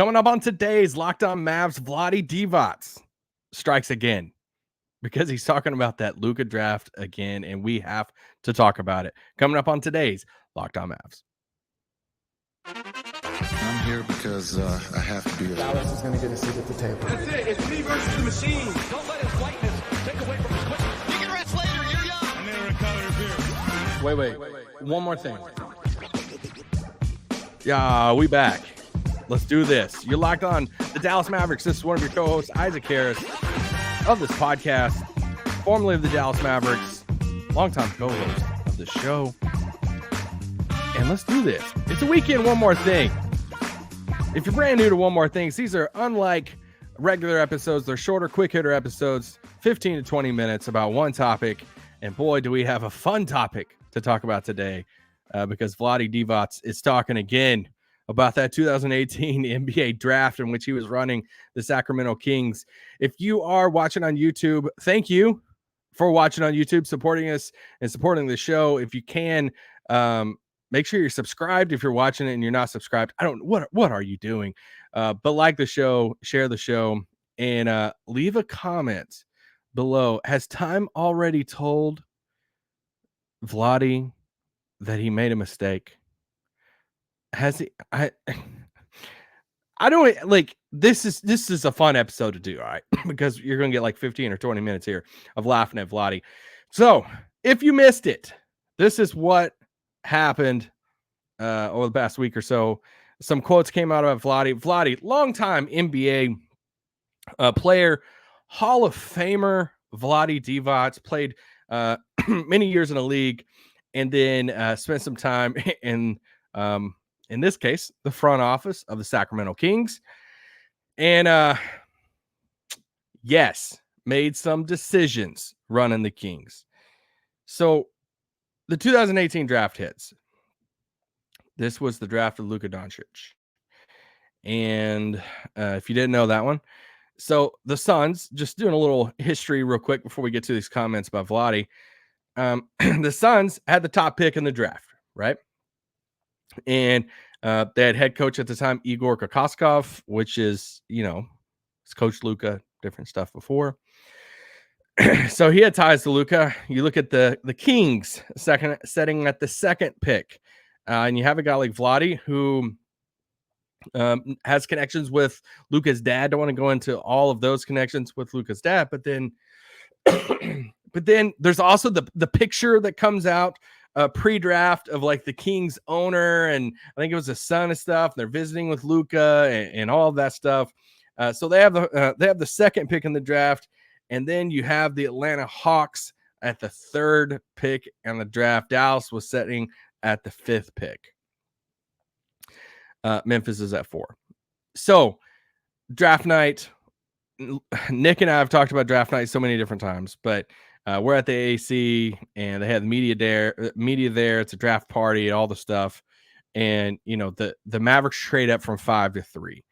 Coming up on today's Locked On Mavs, Vlade Divac strikes again because he's talking about that Luca draft again, and we have to talk about it. Coming up on today's Locked On Mavs. I'm here because I have to be. Dallas is going to get a seat at the table. That's it. It's me versus the machine. Don't let his lightness take away from his quickness. You can rest later. You're young. I'm going to recover here. Wait. One more thing. Yeah, we back. Let's do this. You're locked on the Dallas Mavericks. This is one of your co-hosts, Isaac Harris, of this podcast, formerly of the Dallas Mavericks, longtime co-host of the show. And let's do this. It's a weekend, one more thing. If you're brand new to One More Things, these are unlike regular episodes. They're shorter, quick hitter episodes, 15 to 20 minutes about one topic. And boy, do we have a fun topic to talk about today because Vlade Divac is talking again about that 2018 NBA draft in which he was running the Sacramento Kings. If you are watching on YouTube, thank you for watching on YouTube, supporting us and supporting the show. If you can, make sure you're subscribed. If you're watching it and you're not subscribed, what are you doing? But like the show, share the show, and leave a comment below. Has time already told Vlade that he made a mistake? Has he? I don't like this is a fun episode to do, all right? Because you're gonna get like 15 or 20 minutes here of laughing at Vlade. So if you missed it, this is what happened over the past week or so. Some quotes came out of Vlade, longtime NBA player, Hall of Famer Vlade Divac, played many years in the league, and then spent some time in this case, the front office of the Sacramento Kings. And yes, made some decisions running the Kings. So the 2018 draft hits. This was the draft of Luka Doncic. And if you didn't know that one, so the Suns, just doing a little history real quick before we get to these comments about Vlade. The Suns had the top pick in the draft, right? And they had head coach at the time, Igor Kokoskov, which is, it's coached Luca, different stuff before. So he had ties to Luca. You look at the Kings setting at the second pick, and you have a guy like Vlade who has connections with Luca's dad. Don't want to go into all of those connections with Luca's dad, but then there's also the picture that comes out pre-draft of like the Kings owner, and I think it was a son and stuff. They're visiting with Luca and all of that stuff. So they have the second pick in the draft, and then you have the Atlanta Hawks at the third pick in the draft. Dallas was sitting at the fifth pick. Memphis is at 4. So draft night. Nick and I have talked about draft night so many different times, but we're at the AC and they had the media there. It's a draft party and all the stuff. And, the Mavericks trade up from 5 to 3.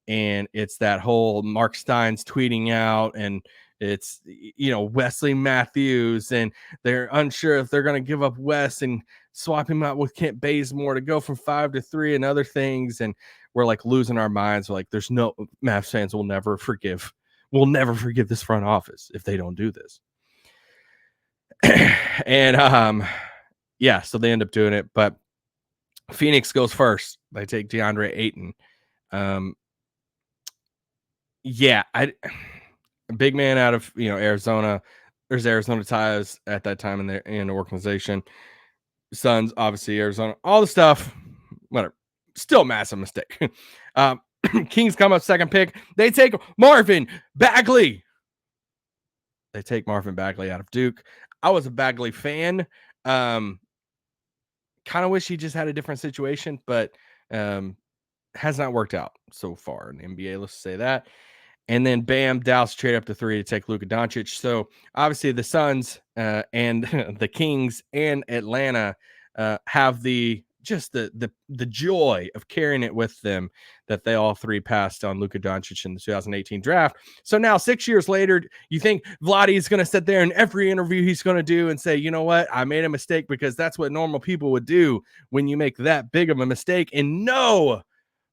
And it's that whole Mark Stein's tweeting out, and it's, Wesley Matthews, and they're unsure if they're going to give up Wes and swap him out with Kent Bazemore to go from 5 to 3 and other things. And we're like losing our minds. We're like, there's no Mavs fans will never forgive this front office if they don't do this. And so they end up doing it, but Phoenix goes first. They take DeAndre Ayton. A big man out of Arizona. There's Arizona ties at that time in the organization. Suns, obviously Arizona, all the stuff. Whatever. Still massive mistake. Kings come up second pick. They take Marvin Bagley. Out of Duke. I was a Bagley fan. Kind of wish he just had a different situation, but has not worked out so far in the NBA. Let's say that. And then bam, Dallas trade up to 3 to take Luka Doncic. So obviously the Suns and the Kings and Atlanta have the joy of carrying it with them that they all three passed on Luka Doncic in the 2018 draft. So now 6 years later, you think Vlade is going to sit there in every interview he's going to do and say, you know what, I made a mistake, because that's what normal people would do when you make that big of a mistake. And no,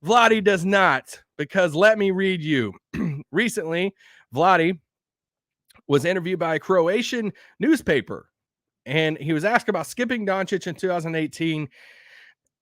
Vlade does not, because let me read you. Recently, Vlade was interviewed by a Croatian newspaper, and he was asked about skipping Doncic in 2018.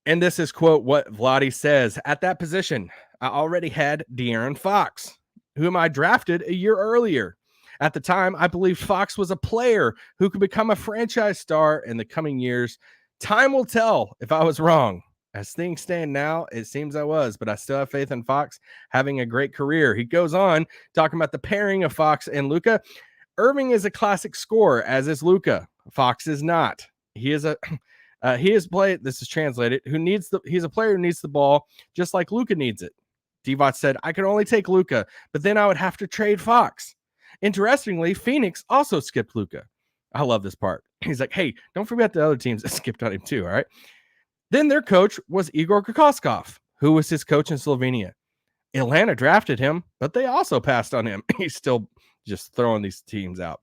And this is, quote, what Vlade says. At that position, I already had DeAaron Fox, whom I drafted a year earlier. At the time, I believed Fox was a player who could become a franchise star in the coming years. Time will tell if I was wrong. As things stand now, it seems I was, but I still have faith in Fox having a great career. He goes on talking about the pairing of Fox and Luca. Irving is a classic scorer, as is Luca. Fox is not. He is a he is played. This is translated. He's a player who needs the ball just like Luca needs it. Divac said, I could only take Luca, but then I would have to trade Fox. Interestingly, Phoenix also skipped Luca. I love this part. He's like, hey, don't forget the other teams that skipped on him too, all right? Then their coach was Igor Kokoskov, who was his coach in Slovenia. Atlanta drafted him, but they also passed on him. He's still just throwing these teams out.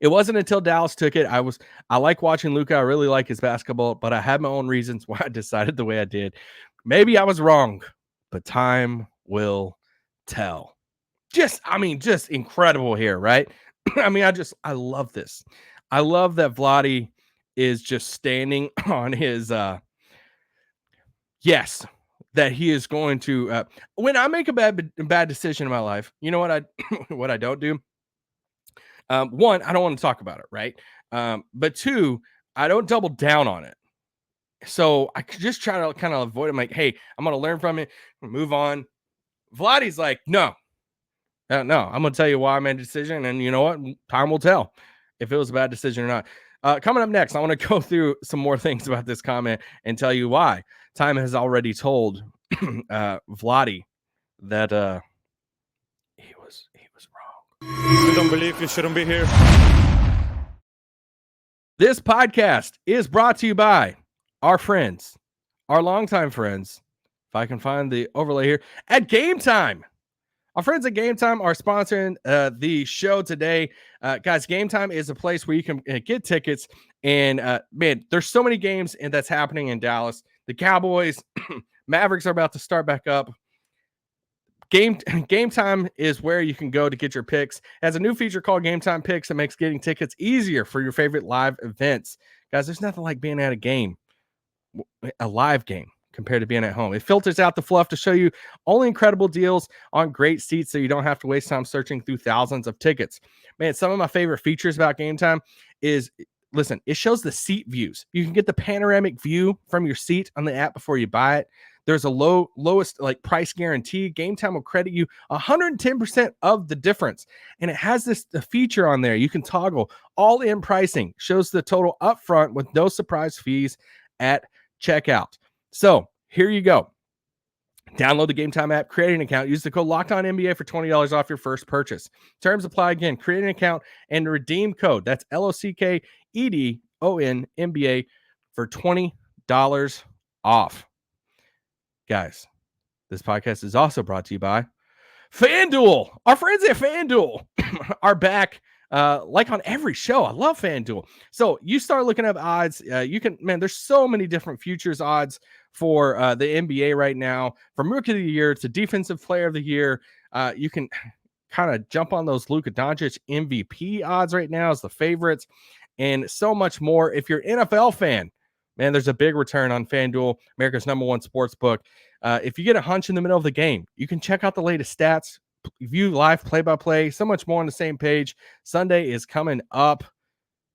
It wasn't until Dallas took it. I like watching Luca. I really like his basketball, but I had my own reasons why I decided the way I did. Maybe I was wrong, but time will tell. Just incredible here, right? I love this. I love that Vlade is just standing on his yes, that he is going to when I make a bad decision in my life, you know what I don't do? One, I don't want to talk about it, right? But two, I don't double down on it. So I could just try to kind of avoid it. I'm like, hey, I'm going to learn from it, move on. Vlade's like, no, I'm going to tell you why I made a decision. And you know what? Time will tell if it was a bad decision or not. Coming up next, I want to go through some more things about this comment and tell you why. Time has already told Vlade that he was wrong. You don't believe you shouldn't be here. This podcast is brought to you by our friends, our longtime friends. If I can find the overlay here, at Gametime. Our friends at Gametime are sponsoring the show today. Guys, Gametime is a place where you can get tickets. And, man, there's so many games that's happening in Dallas. The Cowboys, Mavericks are about to start back up. Gametime is where you can go to get your picks. It has a new feature called Gametime Picks that makes getting tickets easier for your favorite live events. Guys, there's nothing like being at a live game, compared to being at home. It filters out the fluff to show you only incredible deals on great seats so you don't have to waste time searching through thousands of tickets. Man, some of my favorite features about Gametime is, listen, it shows the seat views. You can get the panoramic view from your seat on the app before you buy it. There's a lowest price guarantee. Gametime will credit you 110% of the difference. And it has this feature on there. You can toggle all-in pricing. Shows the total upfront with no surprise fees at checkout. So here you go. Download the Gametime app, create an account, use the code LOCKEDONNBA for $20 off your first purchase. Terms apply again. Create an account and redeem code. That's LOCKEDONNBA for $20 off. Guys, this podcast is also brought to you by FanDuel. Our friends at FanDuel are back like on every show. I love FanDuel. So you start looking up odds. There's so many different futures odds for the NBA right now, from Rookie of the Year to Defensive Player of the Year. You can kind of jump on those Luka Doncic MVP odds right now as the favorites, and so much more. If you're an NFL fan, man, there's a big return on FanDuel, America's number one sportsbook. If you get a hunch in the middle of the game, you can check out the latest stats, view live play-by-play, so much more on the same page. Sunday is coming up.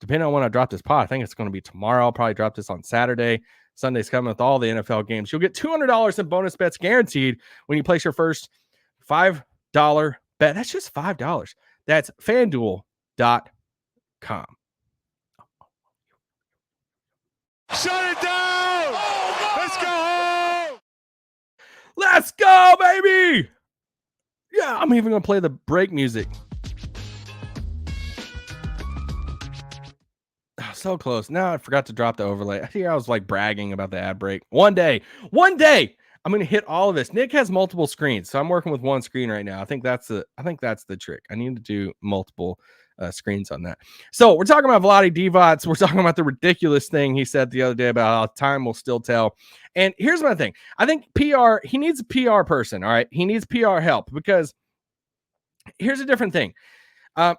Depending on when I drop this pod, I think it's going to be tomorrow. I'll probably drop this on Saturday. Sunday's coming with all the NFL games. You'll get $200 in bonus bets guaranteed when you place your first $5 bet. That's just $5. That's FanDuel.com. Shut it down! Let's go home! Let's go, baby! Yeah, I'm even going to play the break music. Oh, so close. Now I forgot to drop the overlay. I think I was bragging about the ad break. One day, I'm going to hit all of this. Nick has multiple screens, so I'm working with one screen right now. I think that's the trick. I need to do multiple screens on that. So we're talking about Vlade Divac. We're talking about the ridiculous thing he said the other day about how time will still tell. And here's my thing. I think PR, he needs a PR person, all right? He needs PR help because here's a different thing.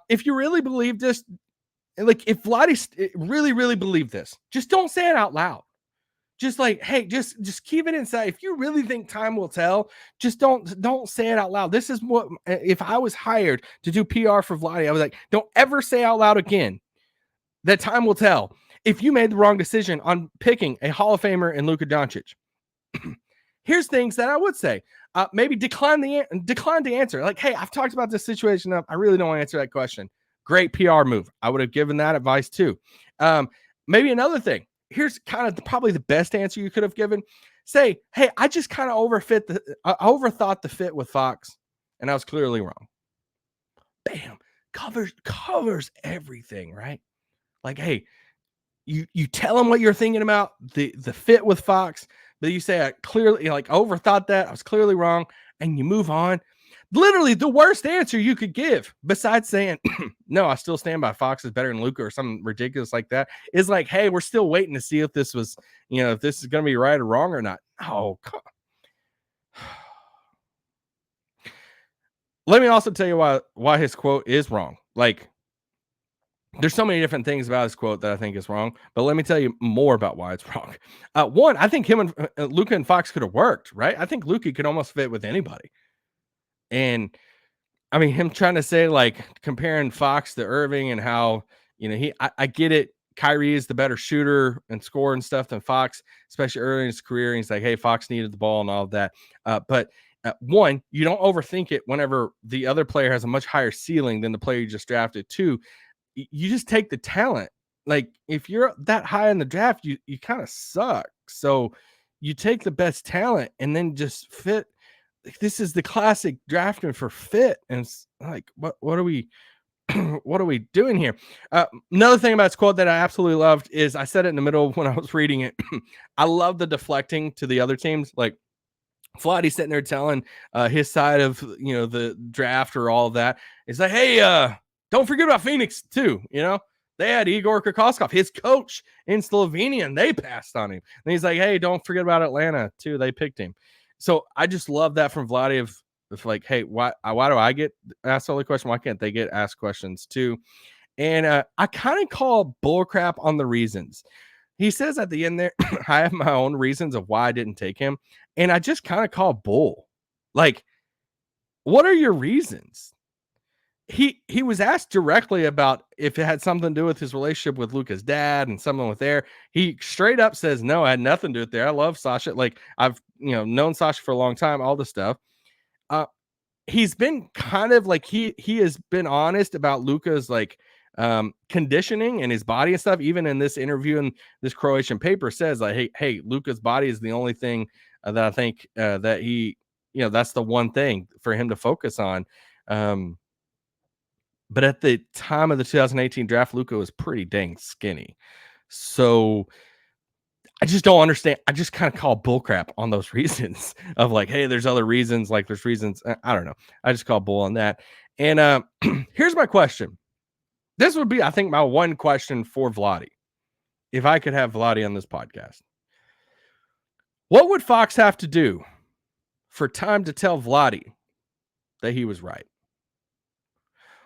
If you really believe this, like if Vlade really, really believed this, just don't say it out loud. Just like, hey, just keep it inside. If you really think time will tell, just don't say it out loud. This is what, if I was hired to do PR for Vlade, I was like, don't ever say out loud again that time will tell if you made the wrong decision on picking a Hall of Famer in Luka Doncic. Here's things that I would say. Maybe decline to answer. Like, hey, I've talked about this situation enough. I really don't want to answer that question. Great PR move. I would have given that advice too. Maybe another thing. Here's kind of probably the best answer you could have given. Say, hey, I just kind of overthought the fit with Fox, and I was clearly wrong. Bam. Covers everything, right? Like, hey, you tell him what you're thinking about the fit with Fox, but you say I clearly overthought that. I was clearly wrong, and you move on. Literally the worst answer you could give, besides saying, no, I still stand by Fox is better than Luca or something ridiculous like that, is like, hey, we're still waiting to see if this was, if this is going to be right or wrong or not. Oh, let me also tell you why his quote is wrong. Like, there's so many different things about his quote that I think is wrong, but let me tell you more about why it's wrong. One, I think him and Luca and Fox could have worked, right? I think Luca could almost fit with anybody. And I mean, him trying to say like comparing Fox to Irving and how, I get it. Kyrie is the better shooter and scorer and stuff than Fox, especially early in his career. And he's like, hey, Fox needed the ball and all of that. But one, you don't overthink it whenever the other player has a much higher ceiling than the player you just drafted. Two, you just take the talent. Like if you're that high in the draft, you kind of suck. So you take the best talent and then just fit. This is the classic drafting for fit. And it's like, what are we what are we doing here? Another thing about this quote that I absolutely loved is I said it in the middle when I was reading it. I love the deflecting to the other teams. Like Vlade sitting there telling his side of the draft or all of that. It's like, hey, don't forget about Phoenix too. They had Igor Kokoskov, his coach in Slovenia, and they passed on him. And he's like, hey, don't forget about Atlanta too. They picked him. So I just love that from Vlade of like, hey, why do I get asked all the question? Why can't they get asked questions too? And I kind of call bullcrap on the reasons. He says at the end there, I have my own reasons of why I didn't take him. And I just kind of call bull. Like, what are your reasons? He was asked directly about if it had something to do with his relationship with Luca's dad and something with there. He straight up says, no, I had nothing to do with there. I love Sasha. Like I've, known Sasha for a long time, all this stuff. He's been kind of like, he has been honest about Luca's like conditioning and his body and stuff. Even in this interview in this Croatian paper says like, hey, Luca's body is the only thing that I think that he, that's the one thing for him to focus on. But at the time of the 2018 draft, Luca was pretty dang skinny. So I just don't understand. I just kind of call bullcrap on those reasons of like, hey, there's other reasons. Like there's reasons. I don't know. I just call bull on that. And here's my question. This would be, I think, my one question for Vlade. If I could have Vlade on this podcast, what would Fox have to do for time to tell Vlade that he was right?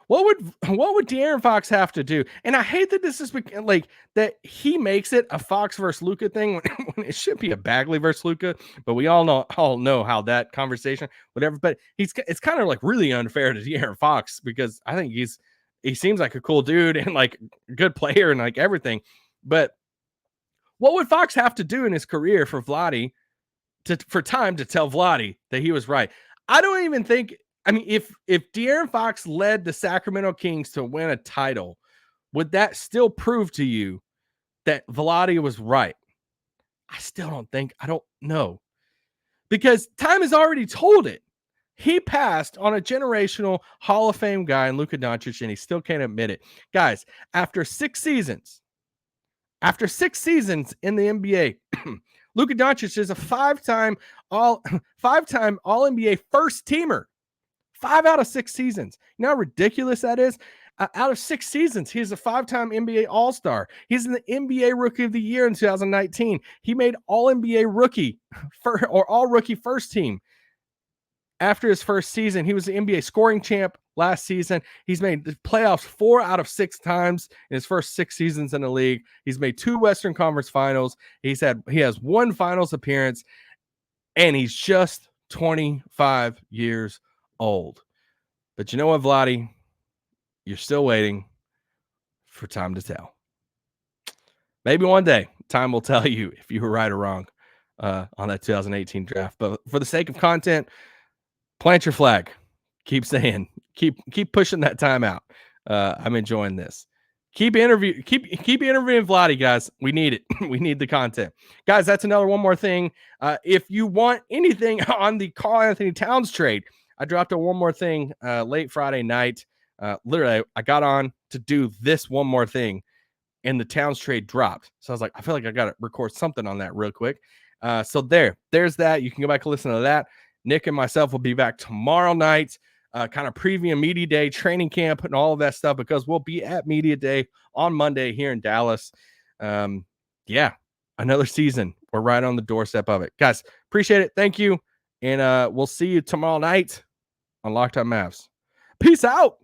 What would DeAaron Fox have to do? And I hate that this is like that he makes it a Fox versus Luca thing when it should be a Bagley versus Luca. But we all know how that conversation, whatever. But it's kind of like really unfair to DeAaron Fox because I think he seems like a cool dude and like a good player and like everything. But what would Fox have to do in his career for Vlade for time to tell Vlade that he was right? I don't even think. I mean, if De'Aaron Fox led the Sacramento Kings to win a title, would that still prove to you that Vlade was right? I still don't think. I don't know. Because time has already told it. He passed on a generational Hall of Fame guy in Luka Doncic, and he still can't admit it. Guys, after 6 seasons in the NBA, Luka Doncic is a 5-time All-NBA first teamer. 5 out of 6 seasons. You know how ridiculous that is? out of 6 seasons, he's a 5-time NBA All-Star. He's in the NBA Rookie of the Year in 2019. He made All-NBA Rookie or All-Rookie First Team. After his first season, he was the NBA scoring champ last season. He's made the playoffs 4 out of 6 times in his first 6 seasons in the league. He's made 2 Western Conference Finals. He has 1 Finals appearance, and he's just 25 years old. But you know what, Vlade? You're still waiting for time to tell. Maybe one day time will tell you if you were right or wrong on that 2018 draft. But for the sake of content, plant your flag. Keep saying, keep pushing that time out. I'm enjoying this. Keep interviewing Vlade, guys. We need it. We need the content. Guys, that's another one more thing. If you want anything on the Karl Anthony Towns trade, I dropped a one more thing late Friday night. Literally, I got on to do this one more thing, and the Towns trade dropped. So I was like, I feel like I got to record something on that real quick. So there's that. You can go back and listen to that. Nick and myself will be back tomorrow night, kind of previewing Media Day, training camp, and all of that stuff, because we'll be at Media Day on Monday here in Dallas. Yeah, another season. We're right on the doorstep of it. Guys, appreciate it. Thank you. And we'll see you tomorrow night on Locked On Mavs. Peace out.